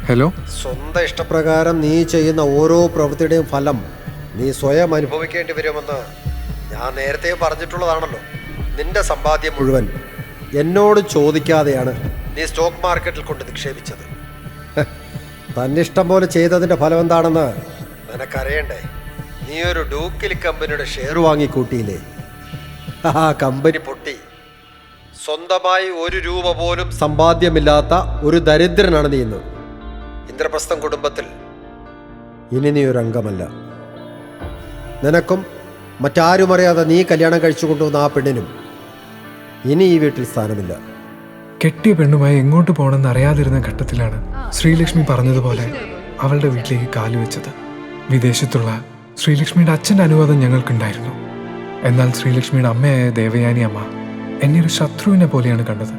Hello. സ്വന്തം ഇഷ്ടപ്രകാരം നീ ചെയ്യുന്ന ഓരോ പ്രവൃത്തിയുടെയും ഫലം നീ സ്വയം അനുഭവിക്കേണ്ടി വരുമെന്ന് ഞാൻ നേരത്തെ പറഞ്ഞിട്ടുള്ളതാണല്ലോ. നിന്റെ സമ്പാദ്യം മുഴുവൻ എന്നോട് ചോദിക്കാതെയാണ് നീ സ്റ്റോക്ക് മാർക്കറ്റിൽ കൊണ്ട് നിക്ഷേപിച്ചത്. തന്നിഷ്ടം പോലെ ചെയ്തതിൻ്റെ ഫലം എന്താണെന്ന് നിനക്കറിയണ്ടേ? നീ ഒരു ഡൂക്കിൽ കമ്പനിയുടെ ഷെയർ വാങ്ങിക്കൂട്ടിയില്ലേ? ആ കമ്പനി പൊട്ടി. സ്വന്തമായി 1 രൂപ പോലും സമ്പാദ്യമില്ലാത്ത ഒരു ദരിദ്രനാണ് നീ ഇന്ന്. ഇന്ദ്രപ്രസ്ഥം കുടുംബത്തിൽ ഇനി നീ ഒരു അംഗമല്ല. നിനക്കും മറ്റാരും അറിയാതെ നീ കല്യാണം കഴിച്ചു കൊണ്ടുവന്ന ആ പെണ്ണിനും ഇനി ഈ വീട്ടിൽ സ്ഥാനമില്ല. കെട്ടിയ പെണ്ണുമായി എങ്ങോട്ട് പോകണമെന്ന് അറിയാതിരുന്ന ഘട്ടത്തിലാണ് ശ്രീലക്ഷ്മി പറഞ്ഞതുപോലെ അവളുടെ വീട്ടിലേക്ക് കാലുവെച്ചത്. വിദേശത്തുള്ള ശ്രീലക്ഷ്മിയുടെ അച്ഛൻ്റെ അനുവാദം ഞങ്ങൾക്കുണ്ടായിരുന്നു. എന്നാൽ ശ്രീലക്ഷ്മിയുടെ അമ്മയായ ദേവയാനി അമ്മ എന്നെ ഒരു ശത്രുവിനെ പോലെയാണ് കണ്ടത്.